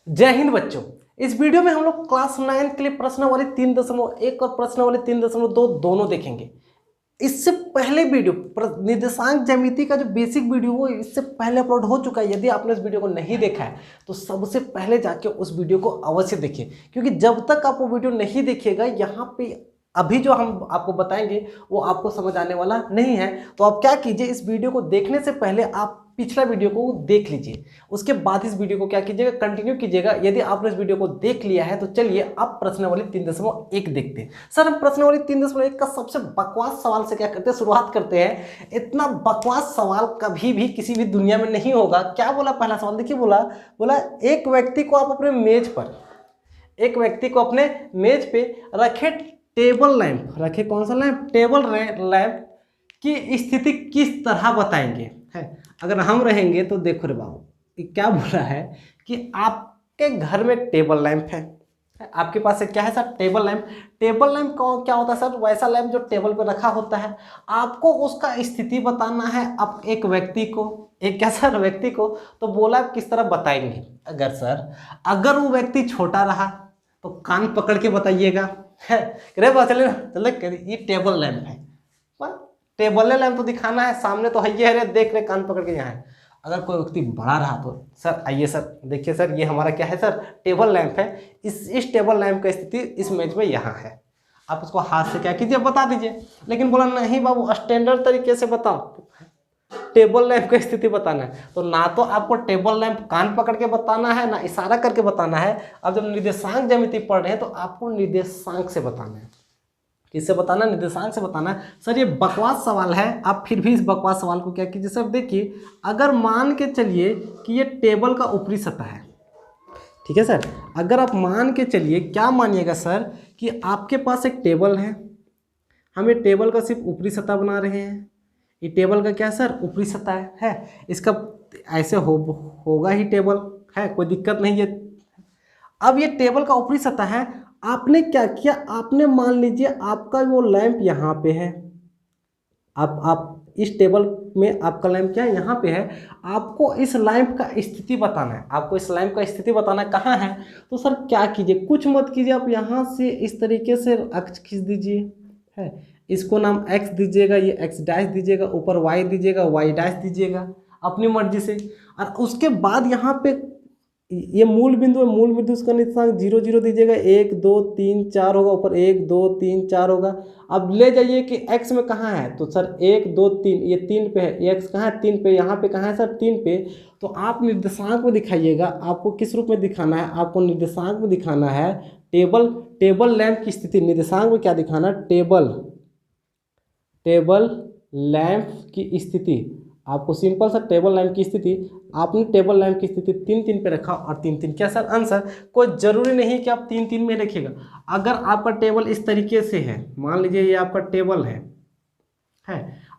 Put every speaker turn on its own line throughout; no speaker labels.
जय हिंद बच्चों। इस वीडियो में हम लोग क्लास 9 के लिए प्रश्नावली 3.1 और प्रश्नावली 3.2 दोनों देखेंगे। इससे पहले वीडियो निर्देशांक ज्यामिति का जो बेसिक वीडियो वो इससे पहले अपलोड हो चुका है। यदि आपने इस वीडियो को नहीं देखा है तो सबसे पहले जाके उस वीडियो को अवश्य देखिए, क्योंकि जब तक आप वो वीडियो नहीं देखिएगा यहाँ पे अभी जो हम आपको बताएंगे वो आपको समझ आने वाला नहीं है। तो आप क्या कीजिए, इस वीडियो को देखने से पहले आप पिछला वीडियो को देख लीजिए, उसके बाद इस वीडियो को क्या कीजिएगा, कंटिन्यू कीजिएगा। यदि आपने इस वीडियो को देख लिया है तो चलिए अब प्रश्नावली 3.1 देखते हैं। सर हम प्रश्नावली 3.1 का सबसे बकवास सवाल से क्या करते हैं, शुरुआत करते हैं। इतना बकवास सवाल कभी भी किसी भी दुनिया में नहीं होगा। क्या बोला पहला सवाल, देखिए बोला एक व्यक्ति को आप अपने मेज पर, एक व्यक्ति को अपने मेज पे रखे टेबल लैंप, रखे कौन सा लैंप, टेबल लैंप की स्थिति किस तरह बताएंगे। है अगर हम रहेंगे तो देखो रे बाबू, ये क्या बोला है कि आपके घर में टेबल लैंप है, आपके पास क्या है sir, table lamp. Table lamp क्या होता है सर, वैसा लैंप जो टेबल पर रखा होता है। आपको उसका स्थिति बताना है अब एक व्यक्ति को, एक क्या सर व्यक्ति को। तो बोला किस तरह बताएंगे। अगर वो व्यक्ति छोटा रहा तो कान पकड़ के बताइएगा। चले ये टेबल लैंप है, टेबल लैंप तो दिखाना है, सामने तो है ये, देख रहे कान पकड़ के यहाँ है। अगर कोई व्यक्ति बड़ा रहा तो सर आइए सर देखिए सर ये हमारा क्या है सर, टेबल लैंप है। इस टेबल लैंप का स्थिति इस मेज में यहाँ है। आप उसको हाथ से क्या कीजिए, बता दीजिए। लेकिन बोला नहीं बाबू स्टैंडर्ड तरीके से बताओ, टेबल लैंप की स्थिति बताना है। तो ना तो आपको टेबल लैंप कान पकड़ के बताना है, ना इशारा करके बताना है। अब जब निर्देशांक ज्यामिति पढ़ रहे हैं तो आपको निर्देशांक से बताना है। किससे बताना, निर्देशांक से बताना है। सर ये बकवास सवाल है, आप फिर भी इस बकवास सवाल को क्या कीजिए सर, देखिए अगर मान के चलिए कि ये टेबल का ऊपरी सतह है, ठीक है सर। अगर आप मान के चलिए, क्या मानिएगा सर कि आपके पास एक टेबल है, हम ये टेबल का सिर्फ ऊपरी सतह बना रहे हैं। ये टेबल का क्या है सर, ऊपरी सतह है। इसका ऐसे होगा ही टेबल, है कोई दिक्कत नहीं है। अब ये टेबल का ऊपरी सतह है, आपने क्या किया, आपने मान लीजिए आपका वो लैंप यहाँ पे है। आप इस टेबल में आपका लैंप क्या है, यहाँ पे है। आपको इस लैंप का स्थिति बताना है, आपको इस लैंप का स्थिति बताना है कहाँ है। तो सर क्या कीजिए, कुछ मत कीजिए, आप यहाँ से इस तरीके से अक्ष खींच दीजिए, है इसको नाम x दीजिएगा, ये x डैश दीजिएगा, ऊपर y दीजिएगा, y डैश दीजिएगा अपनी मर्जी से। और उसके बाद यहाँ पे ये मूल बिंदु है, मूल बिंदु उसका निर्देशांक 0 0 दीजिएगा, 1 2 3 4 होगा, ऊपर 1 2 3 4 होगा। अब ले जाइए कि x में कहाँ है, तो सर 1 2 3 ये 3 पे है, ये x कहाँ है 3 पे, यहाँ पे कहाँ है सर 3 पे। तो आप निर्देशांक में दिखाइएगा, आपको किस रूप में दिखाना है, आपको निर्देशांक में दिखाना है टेबल लैंप की स्थिति। निर्देशांक में क्या दिखाना, टेबल लैंप की स्थिति। आपको सिंपल सा टेबल लैंप की स्थिति, आपने टेबल लैंप की स्थिति 3 3 पे रखा और 3 3 क्या सर आंसर। कोई जरूरी नहीं कि आप 3 3 में रखिएगा। अगर आपका टेबल इस तरीके से है, मान लीजिए ये आपका टेबल है,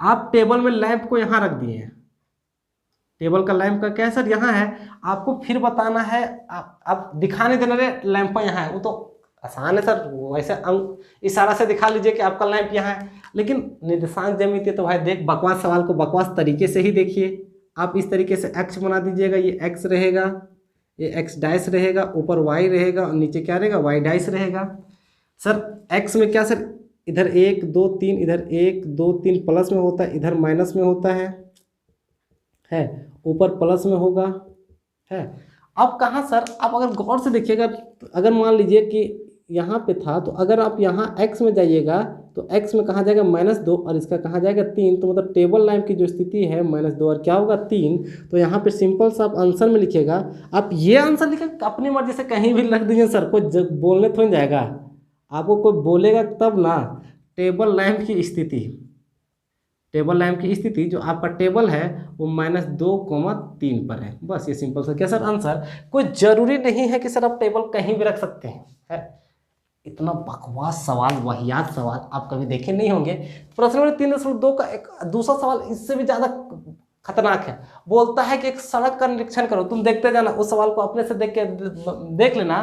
आप टेबल में लैंप को यहाँ रख दिए हैं, टेबल का लैंप का क्या है सर यहाँ है। आपको फिर बताना है, आप दिखाने देना रे लैंप यहाँ है, वो तो आसान है सर, वैसे इशारा से दिखा लीजिए कि आपका लैंप यहाँ है। लेकिन निर्देशांक ज्यामिति तो भाई देख, बकवास सवाल को बकवास तरीके से ही देखिए। आप इस तरीके से x बना दीजिएगा, ये x रहेगा, ये x डैश रहेगा, ऊपर y रहेगा और नीचे क्या रहेगा, y डैश रहेगा। सर x में क्या सर, इधर 1 2 3, इधर 1 2 3 प्लस में होता है, इधर माइनस में होता है ऊपर प्लस में होगा, है। अब कहाँ सर, आप अगर गौर से देखिएगा, अगर मान लीजिए कि यहाँ पे था, तो अगर आप यहाँ x में जाइएगा तो x में कहाँ जाएगा -2 और इसका कहाँ जाएगा 3। तो मतलब टेबल लैंप की जो स्थिति है -2 और क्या होगा 3। तो यहाँ पे सिंपल सा आप आंसर में लिखिएगा। आप ये आंसर लिखे अपनी मर्जी से कहीं भी लिख दीजिए सर, कोई बोलने थोड़ी जाएगा, आपको कोई बोलेगा तब ना। टेबल लैंप की स्थिति, टेबल लैंप की स्थिति जो आपका टेबल है वो -2,3 पर है। बस ये सिंपल सा क्या सर आंसर। कोई जरूरी नहीं है कि सर आप टेबल कहीं भी रख सकते हैं, है। इतना बकवास सवाल, वाहियात सवाल आप कभी देखे नहीं होंगे। प्रश्न 3.2 का एक दूसरा सवाल इससे भी ज़्यादा खतरनाक है। बोलता है कि एक सड़क का निरीक्षण करो, तुम देखते जाना, उस सवाल को अपने से देख लेना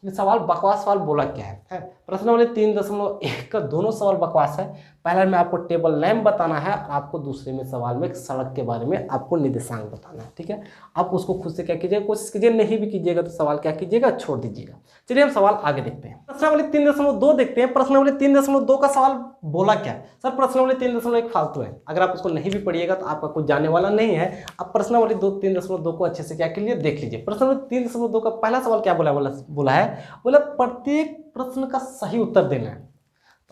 ये सवाल बकवास सवाल बोला क्या है? प्रश्नावली 3.1 का दोनों सवाल बकवास है। पहला में आपको टेबल नेम बताना है और आपको दूसरे में सवाल में सड़क के बारे में आपको निर्देशांक बताना है। ठीक है, आप उसको खुद से क्या कीजिएगा, कोशिश कीजिए, नहीं भी कीजिएगा तो सवाल क्या कीजिएगा, छोड़ दीजिएगा। चलिए हम सवाल आगे देखते हैं। प्रश्नावली 3.2 देखते हैं। प्रश्नावली 3.2 का सवाल बोला क्या है? सर प्रश्नावली 3.1 फालतू है, अगर आप उसको नहीं भी पढ़िएगा तो आपका कुछ जाने वाला नहीं है। आप प्रश्नावली 3.2 को अच्छे से क्या के लिए देख लीजिए। प्रश्नावली 3.2 का पहला सवाल क्या बोला है, बोला प्रत्येक प्रश्न का सही उत्तर देना है।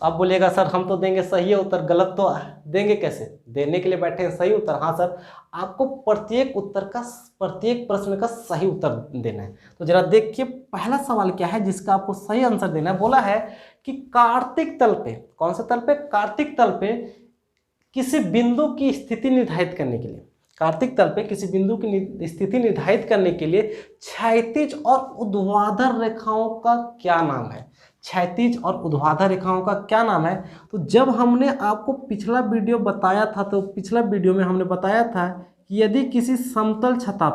तो आप बोलिएगा सर हम तो देंगे सही उत्तर, गलत तो देंगे कैसे? देने के लिए बैठे हैं सही उत्तर। हाँ सर, आपको प्रत्येक प्रश्न का सही उत्तर देना है। तो जरा देखिए पहला सवाल क्या है जिसका आपको सही आंसर देना है। बोला है कि कार्तिक तल पे, कौन से तल पे? कार्तिक तल पे किसी बिंदु की स्थिति निर्धारित करने के लिए, कार्तिक तल पे किसी बिंदु की स्थिति निर्धारित करने के लिए क्षैतिज और ऊर्ध्वाधर रेखाओं का क्या नाम है? क्षैतिज और ऊर्ध्वाधर रेखाओं का क्या नाम है? तो जब हमने आपको पिछला वीडियो बताया था, तो पिछला वीडियो में हमने बताया था कि यदि किसी समतल सतह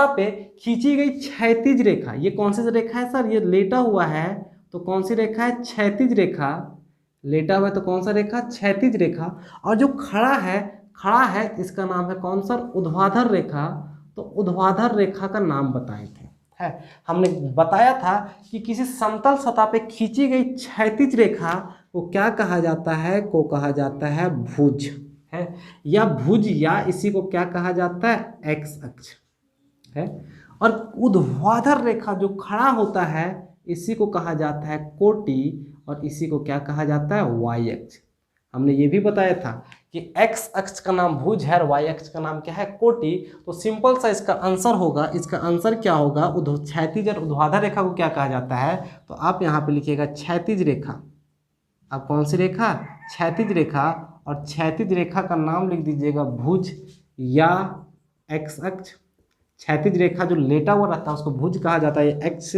पे खींची गई क्षैतिज रेखा, ये कौन सी रेखा है सर? ये लेटा हुआ है, तो कौन सी रेखा है? क्षैतिज रेखा। लेटा हुआ है तो कौन सा रेखा? क्षैतिज रेखा। और जो खड़ा है इसका नाम है कौन सर? ऊर्ध्वाधर रेखा। तो ऊर्ध्वाधर रेखा का नाम बताए थे, है हमने बताया था कि किसी समतल सतह पे खींची गई क्षैतिज रेखा को क्या कहा जाता है? को कहा जाता है भुज, है या भुज, या इसी को क्या कहा जाता है? एक्स अक्ष है। और ऊर्ध्वाधर रेखा जो खड़ा होता है इसी को कहा जाता है कोटि, और इसी को क्या कहा जाता है? वाई अक्ष। हमने ये भी बताया था कि एक्स अक्ष का नाम भुज है और वाई अक्ष का नाम क्या है? कोटि। तो सिंपल सा इसका आंसर होगा, इसका आंसर क्या होगा? क्षैतिज और ऊर्ध्वाधर रेखा को क्या कहा जाता है? तो आप यहाँ पे लिखिएगा क्षैतिज रेखा। अब कौन सी रेखा? क्षैतिज रेखा। और क्षैतिज रेखा का नाम लिख दीजिएगा भुज या एक्स अक्ष। क्षैतिज रेखा जो लेटा हुआ रहता है उसको भुज कहा जाता है, एक्स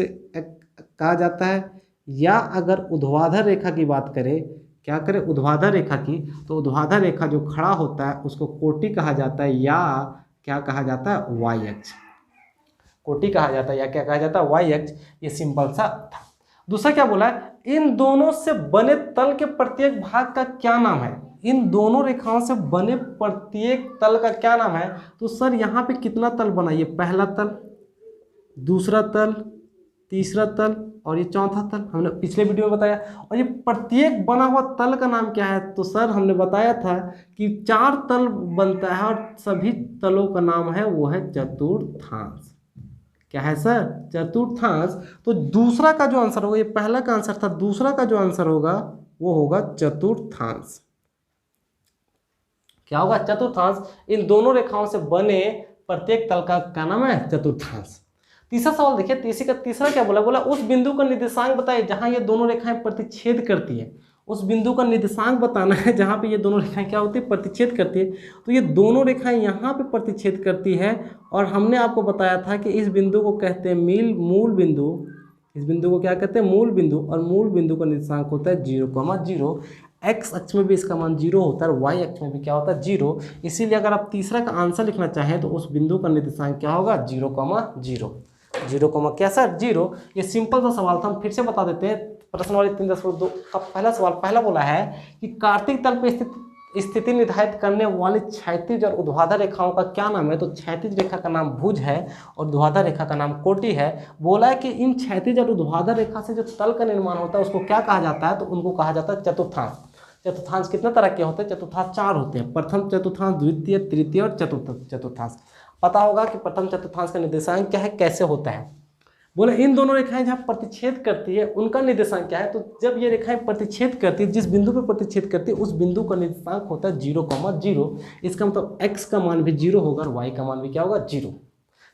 कहा जाता है। या अगर ऊर्ध्वाधर रेखा की बात करें, क्या करें? ऊर्ध्वाधर रेखा की, तो ऊर्ध्वाधर रेखा जो खड़ा होता है उसको कोटि कहा जाता है, या क्या कहा जाता है? वाई अक्ष। कोटि कहा जाता है या क्या कहा जाता है? वाई अक्ष। ये सिंपल सा था। दूसरा क्या बोला है? इन दोनों से बने तल के प्रत्येक भाग का क्या नाम है? इन दोनों रेखाओं से बने प्रत्येक तल का क्या नाम है? तो सर यहाँ पे कितना तल बना? ये पहला तल, दूसरा तल, तीसरा तल और ये चौथा तल, हमने पिछले वीडियो में बताया। और ये प्रत्येक बना हुआ तल का नाम क्या है? तो सर हमने बताया था कि 4 तल बनता है और सभी तलों का नाम है वो है चतुर्थांश। क्या है सर? चतुर्थांश। तो दूसरा का जो आंसर होगा, ये पहला का आंसर था, दूसरा का जो आंसर होगा वो होगा चतुर्थांश। क्या होगा? चतुर्थांश। इन दोनों रेखाओं से बने प्रत्येक तल का क्या नाम है? चतुर्थांश। तीसरा सवाल देखिए, तीसरा क्या बोला? उस बिंदु का निर्देशांक बताइए जहां ये दोनों रेखाएं प्रतिच्छेद करती है। उस बिंदु का निर्देशांक बताना है जहां पे ये दोनों रेखाएं क्या होती है? प्रतिच्छेद करती है। तो ये दोनों रेखाएं यहाँ पे प्रतिच्छेद करती है, और हमने आपको बताया था कि इस बिंदु को कहते हैं मूल बिंदु। इस बिंदु को क्या कहते हैं? मूल बिंदु। और मूल बिंदु का निर्देशांक होता है 0,0। एक्स अक्ष में भी इसका मान 0 होता है और वाई अक्ष में भी क्या होता है? 0। इसीलिए अगर आप तीसरा का आंसर लिखना चाहें तो उस बिंदु का निर्देशांक क्या होगा? 0,0। 0, क्या सर? 0। ये सिंपल सा सवाल था, हम फिर से बता देते हैं। प्रश्नावली 3.2 का पहला सवाल पहला बोला है कि कार्तिक तल पर स्थिति निर्धारित करने वाली क्षैतिज और ऊर्ध्वाधर रेखाओं का क्या नाम है? तो क्षैतिज रेखा का नाम भुज है और ऊर्ध्वाधर रेखा का नाम कोटि है। बोला है कि इन क्षैतिज और ऊर्ध्वाधर रेखा से जो तल का निर्माण होता है उसको क्या कहा जाता है? तो उनको कहा जाता है चतुर्थांश। चतुर्थांश कितने तरह के होते हैं? चतुर्थांश 4 होते हैं। प्रथम चतुर्थांश, द्वितीय, तृतीय और चतुर्थ चतुर्थांश। पता होगा कि प्रथम चतुर्थांश का निर्देशांक क्या है, कैसे होता है। बोले इन दोनों रेखाएं जहाँ प्रतिच्छेद करती है उनका निर्देशांक क्या है? तो जब ये रेखाएं प्रतिच्छेद करती है, जिस बिंदु पर प्रतिच्छेद करती है उस बिंदु का निर्देशांक होता है 0,0। इसका मतलब x का मान भी 0 होगा और y का मान भी क्या होगा? 0।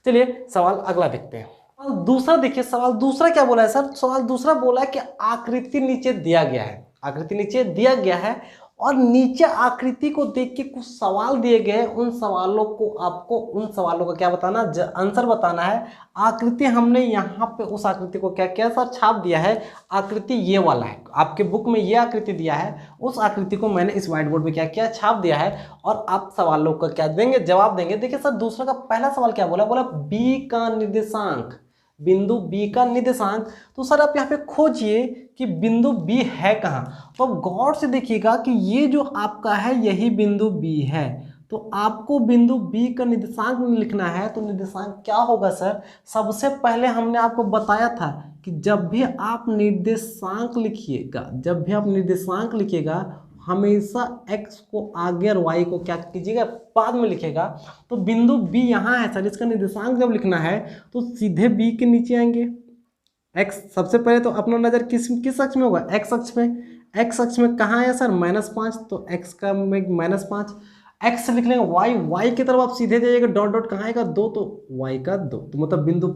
चलिए सवाल अगला देखते हैं। और दूसरा देखिए, सवाल दूसरा क्या बोला है सर? सवाल दूसरा बोला है कि आकृति नीचे दिया गया है। आकृति नीचे दिया गया है और नीचे आकृति को देख के कुछ सवाल दिए गए। उन सवालों को आपको उन सवालों का क्या बताना? आंसर बताना है। आकृति हमने यहाँ पे उस आकृति को क्या किया सर? छाप दिया है। आकृति ये वाला है, आपके बुक में ये आकृति दिया है, उस आकृति को मैंने इस व्हाइट बोर्ड पे क्या किया? छाप दिया है। और आप सवालों का क्या देंगे? जवाब देंगे। देखिए सर दूसरा का पहला सवाल क्या बोला? बी का निर्देशांक, बिंदु बी का निर्देशांक। तो सर आप यहाँ पे खोजिए कि बिंदु बी है कहाँ। तो अब गौर से देखिएगा कि ये जो आपका है यही बिंदु बी है। तो आपको बिंदु बी का निर्देशांक लिखना है। तो निर्देशांक क्या होगा सर, सबसे पहले हमने आपको बताया था कि जब भी आप निर्देशांक लिखिएगा, हमेशा x को आगे और y को क्या कीजिएगा, बाद में लिखेगा। तो बिंदु b यहाँ है सर, इसका निर्देशांक जब लिखना है तो सीधे b के नीचे आएंगे। x सबसे पहले तो अपना नज़र किस अक्ष में होगा, x अक्ष में। x अक्ष में कहाँ है सर, -5, तो x का -5, x लिख लेंगे। y की तरफ आप सीधे जाइएगा, डॉट डॉट कहाँ आएगा, 2, तो y का 2, तो मतलब बिंदु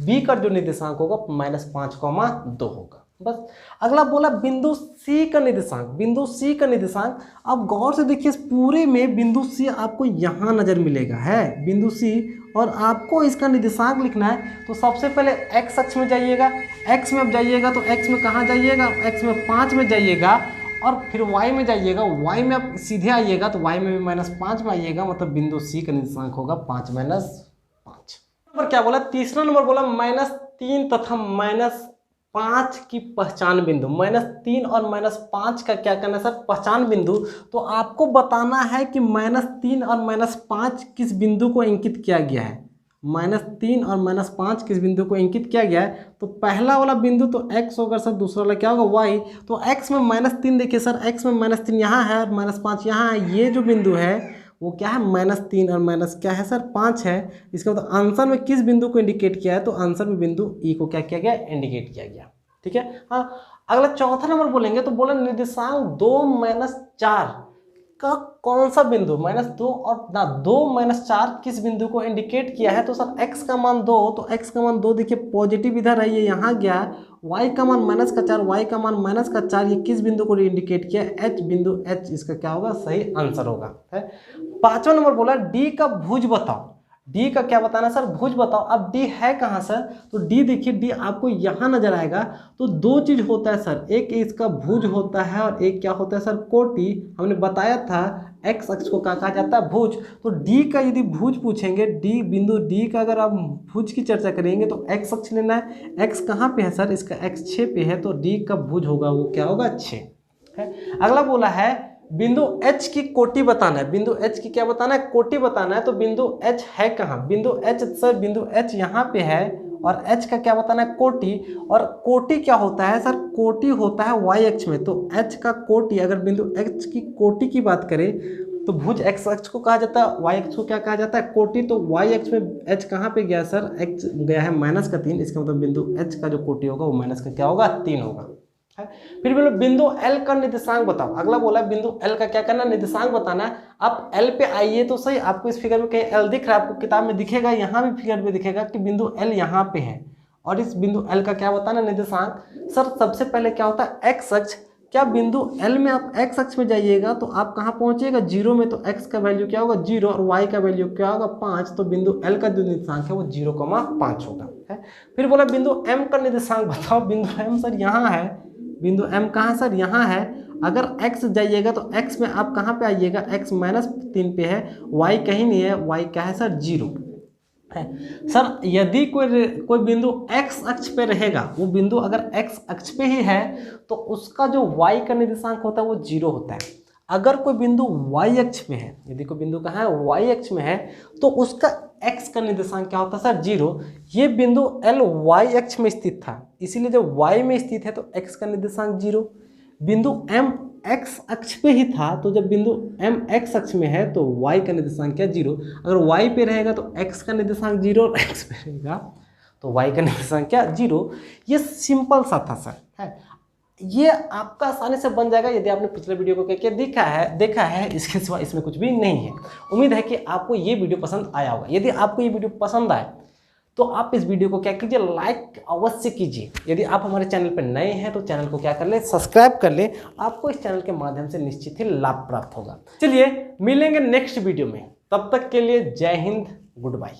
b का जो निर्देशांक होगा -5,2 होगा। बस। अगला बोला बिंदु C का निर्देशांक। अब गौर से देखिए, इस पूरे में बिंदु C आपको यहाँ नजर मिलेगा है, बिंदु C, और आपको इसका निर्देशांक लिखना है। तो सबसे पहले x अक्ष में जाइएगा, x में अब जाइएगा तो x में कहाँ जाइएगा, x में 5 में जाइएगा, और फिर y में जाइएगा, y में आप सीधे आइएगा तो y में भी -5 में आइएगा, मतलब बिंदु C का निर्देशांक होगा 5 - 5। नंबर क्या बोला, तीसरा नंबर बोला -3 तथा -5 की पहचान बिंदु। -3 और -5 का क्या करना है सर, पहचान बिंदु। तो आपको बताना है कि -3 और -5 किस बिंदु को इंकित किया गया है। -3 और -5 किस बिंदु को इंकित किया गया है। तो पहला वाला बिंदु तो x होगा सर, दूसरा वाला क्या होगा, y। तो x में -3 देखिए सर, x में -3 यहाँ है और -5 यहाँ है। ये जो बिंदु है वो क्या है, -3 और क्या है सर, 5 है। इसका मतलब आंसर में किस बिंदु को इंडिकेट किया है, तो आंसर में बिंदु ई को क्या किया गया, इंडिकेट किया गया। ठीक है। हाँ, अगला चौथा नंबर बोलेंगे तो बोला निर्देशांक 2 - 4 का कौन सा बिंदु, -2 और 4 किस बिंदु को इंडिकेट किया है। तो सर x का मान 2, तो x का मान 2 देखिए पॉजिटिव इधर है, ये यहाँ गया। y का मान -4, y का मान -4, ये किस बिंदु को इंडिकेट किया, h बिंदु, h इसका क्या होगा, सही आंसर होगा। है। पांचवा नंबर बोला d का भुज बताओ। d का क्या बताना सर, भुज बताओ। अब d है कहाँ सर, तो d देखिए, d आपको यहाँ नजर आएगा। तो दो चीज होता है सर, एक इसका भुज होता है और एक क्या होता है सर, कोटि। हमने बताया था x अक्ष को क्या कहा जाता है, भुज। तो d का यदि भुज पूछेंगे, d बिंदु d का अगर आप भुज की चर्चा करेंगे तो x अक्ष लेना है। x कहाँ पे है सर, इसका x 6 पे है, तो d का भुज होगा वो क्या होगा, 6 है। अगला बोला है बिंदु H की कोटि बताना है। बिंदु H की क्या बताना है, कोटि बताना है। तो बिंदु H है कहाँ, बिंदु H सर, बिंदु H यहाँ पे है, और H का क्या बताना है, कोटि। और कोटि क्या होता है सर, कोटि होता है y अक्ष में। तो H का कोटि, अगर बिंदु H की कोटि की बात करें तो भुज x अक्ष को कहा जाता है, y अक्ष को क्या कहा जाता है, कोटि। तो y अक्ष में H कहाँ पे गया सर, x गया है -3, इसका मतलब बिंदु H का जो कोटि होगा वो माइनस का क्या होगा, 3 होगा। फिर बोलो बिंदु L का निर्देशांक बताओ। अगला बोला बिंदु L का क्या करना, निर्देशांक बताना है। आप L पे आइए तो सही, आपको इस फिगर में कहीं L दिख रहा है, आपको किताब में दिखेगा, यहाँ भी फिगर में दिखेगा कि बिंदु L यहाँ पे है, और इस बिंदु L का क्या बताना, निर्देशांक। सर सबसे पहले क्या होता है, x अक्ष। क्या बिंदु L में आप x अक्ष में जाइएगा तो आप कहाँ पहुंचेगा, 0 में। तो x का वैल्यू क्या होगा, 0, और y का वैल्यू क्या होगा, 5। तो बिंदु L का जो निर्देशांक है वो 0,5 होगा। है। फिर बोला बिंदु M का निर्देशांक बताओ। बिंदु M सर यहाँ है, बिंदु M कहाँ सर, यहाँ है। अगर x जाइएगा तो x में आप कहाँ पे आइएगा, x -3 पे है, y कहीं नहीं है, y क्या है सर, 0 है। सर यदि कोई बिंदु x अक्ष पे रहेगा, वो बिंदु अगर x अक्ष पे ही है तो उसका जो y का निर्देशांक होता है वो 0 होता है। अगर कोई बिंदु y अक्ष में है, यदि कोई बिंदु कहाँ है, y अक्ष में है, तो उसका x का निर्देशांक क्या होता है सर, 0। ये बिंदु L y अक्ष में स्थित था, इसीलिए जब y में स्थित है तो x का निर्देशांक 0। बिंदु M x अक्ष पे ही था, तो जब बिंदु M x अक्ष में है तो y का निर्देशांक क्या, 0। अगर y पे रहेगा तो x का निर्देशांक 0, और x पे रहेगा तो y का निर्देशांक क्या, 0। ये सिंपल सा था सर, है। ये आपका आसानी से बन जाएगा यदि आपने पिछले वीडियो को करके देखा है। इसके सिवा इसमें कुछ भी नहीं है। उम्मीद है कि आपको ये वीडियो पसंद आया होगा। यदि आपको ये वीडियो पसंद आए तो आप इस वीडियो को क्या कीजिए, लाइक अवश्य कीजिए। यदि आप हमारे चैनल पर नए हैं तो चैनल को क्या कर ले, सब्सक्राइब कर ले। आपको इस चैनल के माध्यम से निश्चित ही लाभ प्राप्त होगा। चलिए मिलेंगे नेक्स्ट वीडियो में, तब तक के लिए जय हिंद, गुड बाय।